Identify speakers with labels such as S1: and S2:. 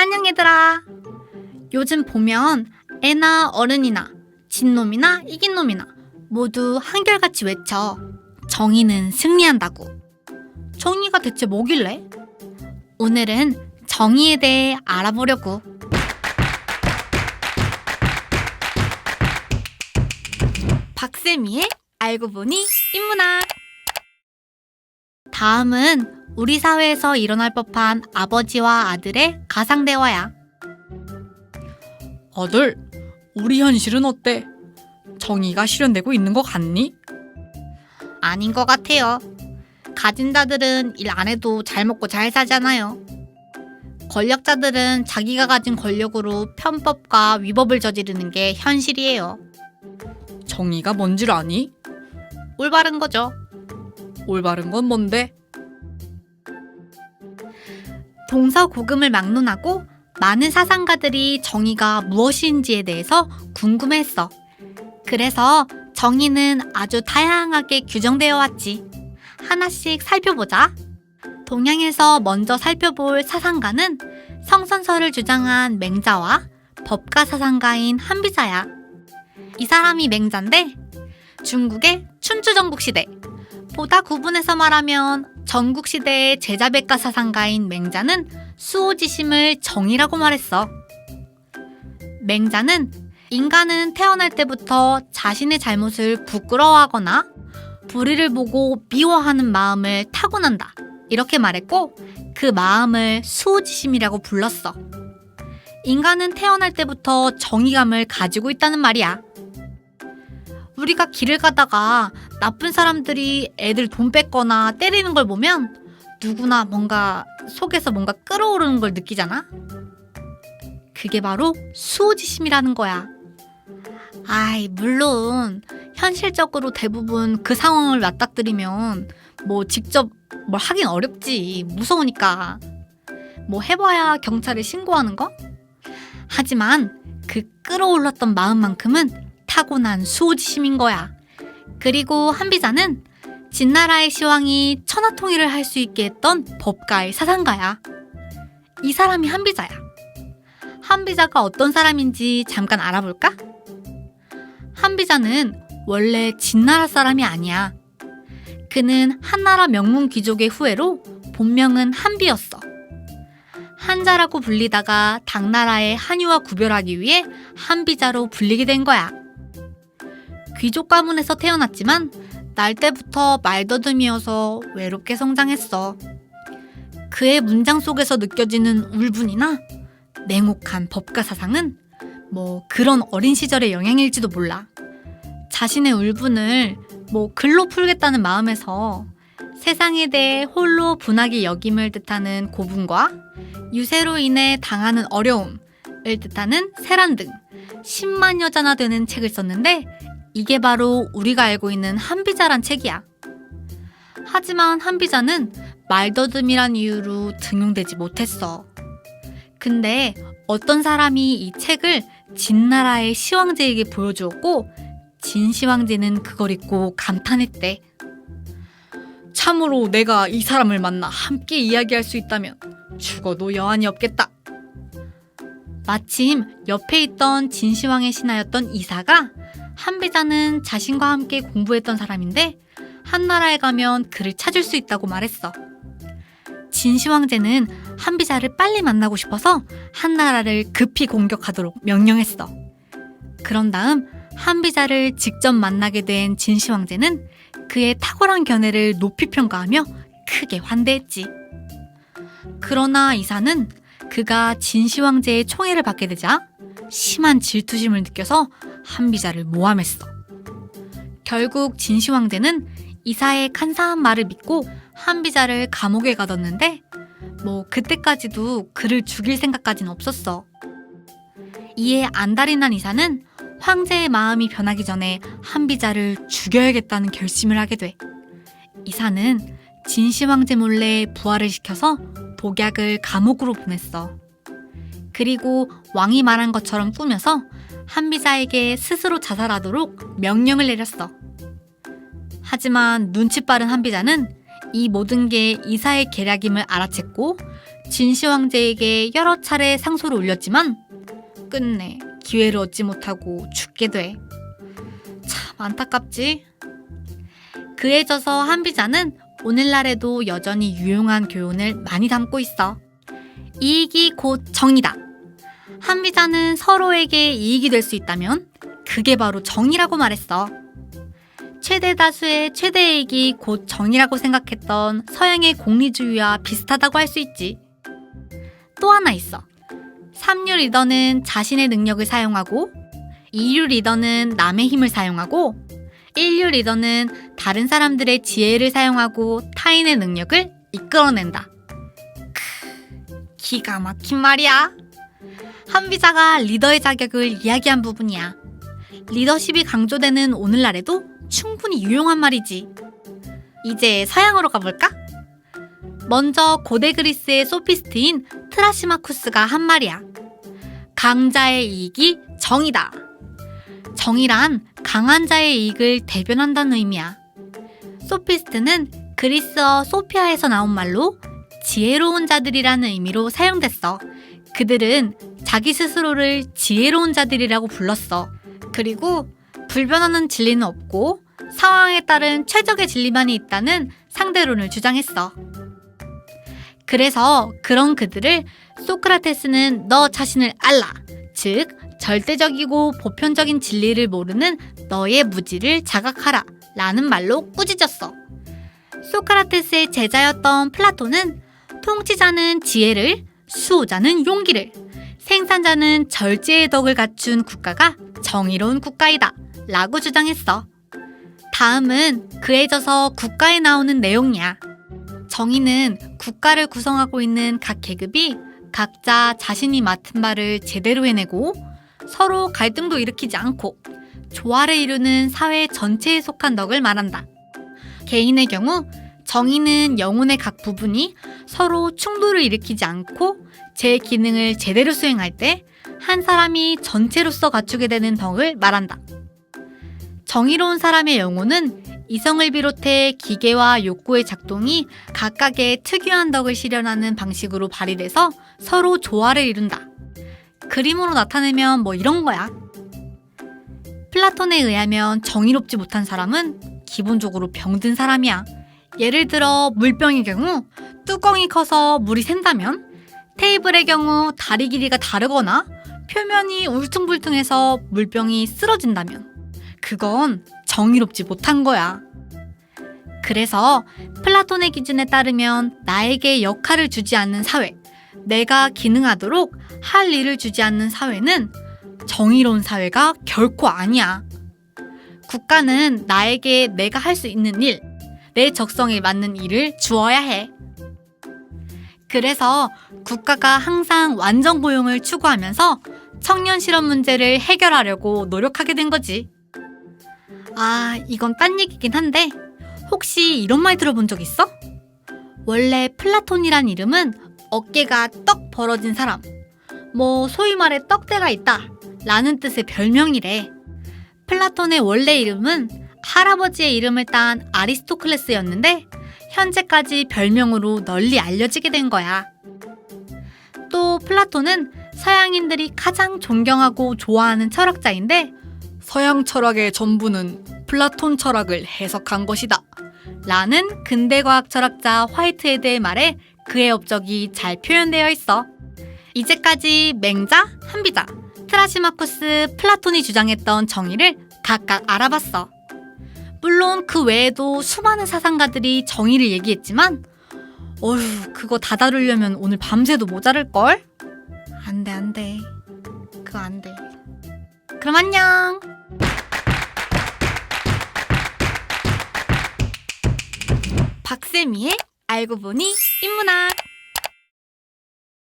S1: 안녕 얘들아. 요즘 보면 애나 어른이나 진놈이나 이긴 놈이나 모두 한결같이 외쳐. 정의는 승리한다고. 정의가 대체 뭐길래? 오늘은 정의에 대해 알아보려고. 박세미의 알고 보니 인문학. 다음은 우리 사회에서 일어날 법한 아버지와 아들의 가상대화야.
S2: 아들, 우리 현실은 어때? 정의가 실현되고 있는 것 같니?
S1: 아닌 것 같아요. 가진 자들은 일 안 해도 잘 먹고 잘 사잖아요. 권력자들은 자기가 가진 권력으로 편법과 위법을 저지르는 게 현실이에요.
S2: 정의가 뭔지를 아니?
S1: 올바른 거죠.
S2: 올바른 건 뭔데?
S1: 동서고금을 막론하고 많은 사상가들이 정의가 무엇인지에 대해서 궁금해했어. 그래서 정의는 아주 다양하게 규정되어 왔지. 하나씩 살펴보자. 동양에서 먼저 살펴볼 사상가는 성선설을 주장한 맹자와 법가 사상가인 한비자야. 이 사람이 맹자인데 중국의 춘추전국시대, 보다 구분해서 말하면 전국시대의 제자백가 사상가인 맹자는 수호지심을 정의라고 말했어. 맹자는 인간은 태어날 때부터 자신의 잘못을 부끄러워하거나 불의를 보고 미워하는 마음을 타고난다, 이렇게 말했고 그 마음을 수호지심이라고 불렀어. 인간은 태어날 때부터 정의감을 가지고 있다는 말이야. 우리가 길을 가다가 나쁜 사람들이 애들 돈 뺏거나 때리는 걸 보면 누구나 뭔가 속에서 뭔가 끓어오르는 걸 느끼잖아? 그게 바로 수호지심이라는 거야. 물론 현실적으로 대부분 그 상황을 맞닥뜨리면 직접 뭘 하긴 어렵지. 무서우니까. 해봐야 경찰에 신고하는 거? 하지만 그 끌어올랐던 마음만큼은 타고난 수호지심인 거야. 그리고 한비자는 진나라의 시왕이 천하통일을 할 수 있게 했던 법가의 사상가야. 이 사람이 한비자야. 한비자가 어떤 사람인지 잠깐 알아볼까? 한비자는 원래 진나라 사람이 아니야. 그는 한나라 명문 귀족의 후예로 본명은 한비였어. 한자라고 불리다가 당나라의 한유와 구별하기 위해 한비자로 불리게 된 거야. 귀족 가문에서 태어났지만 날 때부터 말더듬이어서 외롭게 성장했어. 그의 문장 속에서 느껴지는 울분이나 냉혹한 법가 사상은 그런 어린 시절의 영향일지도 몰라. 자신의 울분을 글로 풀겠다는 마음에서 세상에 대해 홀로 분하게 여김을 뜻하는 고분과 유세로 인해 당하는 어려움을 뜻하는 세란 등 10만 여자나 되는 책을 썼는데 이게 바로 우리가 알고 있는 한비자란 책이야. 하지만 한비자는 말더듬이란 이유로 등용되지 못했어. 근데 어떤 사람이 이 책을 진나라의 시황제에게 보여주었고 진시황제는 그걸 읽고 감탄했대.
S2: 참으로 내가 이 사람을 만나 함께 이야기할 수 있다면 죽어도 여한이 없겠다.
S1: 마침 옆에 있던 진시황의 신하였던 이사가 한비자는 자신과 함께 공부했던 사람인데 한나라에 가면 그를 찾을 수 있다고 말했어. 진시황제는 한비자를 빨리 만나고 싶어서 한나라를 급히 공격하도록 명령했어. 그런 다음 한비자를 직접 만나게 된 진시황제는 그의 탁월한 견해를 높이 평가하며 크게 환대했지. 그러나 이사는 그가 진시황제의 총애를 받게 되자 심한 질투심을 느껴서 한비자를 모함했어. 결국 진시황제는 이사의 간사한 말을 믿고 한비자를 감옥에 가뒀는데 그때까지도 그를 죽일 생각까지는 없었어. 이에 안달이 난 이사는 황제의 마음이 변하기 전에 한비자를 죽여야겠다는 결심을 하게 돼. 이사는 진시황제 몰래 부활을 시켜서 복약을 감옥으로 보냈어. 그리고 왕이 말한 것처럼 꾸며서 한비자에게 스스로 자살하도록 명령을 내렸어. 하지만 눈치 빠른 한비자는 이 모든 게 이사의 계략임을 알아챘고 진시 황제에게 여러 차례 상소를 올렸지만 끝내 기회를 얻지 못하고 죽게 돼. 참 안타깝지. 그에 져서 한비자는 오늘날에도 여전히 유용한 교훈을 많이 담고 있어. 이익이 곧 정이다. 한비자는 서로에게 이익이 될 수 있다면 그게 바로 정이라고 말했어. 최대 다수의 최대 이익이 곧 정이라고 생각했던 서양의 공리주의와 비슷하다고 할 수 있지. 또 하나 있어. 3류 리더는 자신의 능력을 사용하고 2류 리더는 남의 힘을 사용하고 1류 리더는 다른 사람들의 지혜를 사용하고 타인의 능력을 이끌어낸다. 기가 막힌 말이야. 한비자가 리더의 자격을 이야기한 부분이야. 리더십이 강조되는 오늘날에도 충분히 유용한 말이지. 이제 서양으로 가볼까? 먼저 고대 그리스의 소피스트인 트라시마쿠스가 한 말이야. 강자의 이익이 정이다. 정이란 강한 자의 이익을 대변한다는 의미야. 소피스트는 그리스어 소피아에서 나온 말로 지혜로운 자들이라는 의미로 사용됐어. 그들은 자기 스스로를 지혜로운 자들이라고 불렀어. 그리고 불변하는 진리는 없고 상황에 따른 최적의 진리만이 있다는 상대론을 주장했어. 그래서 그런 그들을 소크라테스는 너 자신을 알라, 즉 절대적이고 보편적인 진리를 모르는 너의 무지를 자각하라 라는 말로 꾸짖었어. 소크라테스의 제자였던 플라톤은 통치자는 지혜를, 수호자는 용기를, 생산자는 절제의 덕을 갖춘 국가가 정의로운 국가이다 라고 주장했어. 다음은 그에 져서 국가에 나오는 내용이야. 정의는 국가를 구성하고 있는 각 계급이 각자 자신이 맡은 바를 제대로 해내고 서로 갈등도 일으키지 않고 조화를 이루는 사회 전체에 속한 덕을 말한다. 개인의 경우 정의는 영혼의 각 부분이 서로 충돌을 일으키지 않고 제 기능을 제대로 수행할 때 한 사람이 전체로서 갖추게 되는 덕을 말한다. 정의로운 사람의 영혼은 이성을 비롯해 기계와 욕구의 작동이 각각의 특유한 덕을 실현하는 방식으로 발휘돼서 서로 조화를 이룬다. 그림으로 나타내면 뭐 이런 거야. 플라톤에 의하면 정의롭지 못한 사람은 기본적으로 병든 사람이야. 예를 들어 물병의 경우 뚜껑이 커서 물이 샌다면, 테이블의 경우 다리 길이가 다르거나 표면이 울퉁불퉁해서 물병이 쓰러진다면 그건 정의롭지 못한 거야. 그래서 플라톤의 기준에 따르면 나에게 역할을 주지 않는 사회, 내가 기능하도록 할 일을 주지 않는 사회는 정의로운 사회가 결코 아니야. 국가는 나에게 내가 할 수 있는 일, 내 적성에 맞는 일을 주어야 해. 그래서 국가가 항상 완전 고용을 추구하면서 청년 실업 문제를 해결하려고 노력하게 된 거지. 아, 이건 딴 얘기긴 한데 혹시 이런 말 들어본 적 있어? 원래 플라톤이란 이름은 어깨가 떡 벌어진 사람, 뭐 소위 말해 떡대가 있다 라는 뜻의 별명이래. 플라톤의 원래 이름은 할아버지의 이름을 딴 아리스토클레스였는데 현재까지 별명으로 널리 알려지게 된 거야. 또 플라톤은 서양인들이 가장 존경하고 좋아하는 철학자인데
S2: 서양 철학의 전부는 플라톤 철학을 해석한 것이다
S1: 라는 근대과학 철학자 화이트헤드의 말에 그의 업적이 잘 표현되어 있어. 이제까지 맹자, 한비자, 트라시마쿠스, 플라톤이 주장했던 정의를 각각 알아봤어. 물론 그 외에도 수많은 사상가들이 정의를 얘기했지만 어휴, 그거 다 다루려면 오늘 밤새도 모자랄걸? 안 돼. 그거 안 돼. 그럼 안녕! 박세미의 알고 보니 인문학.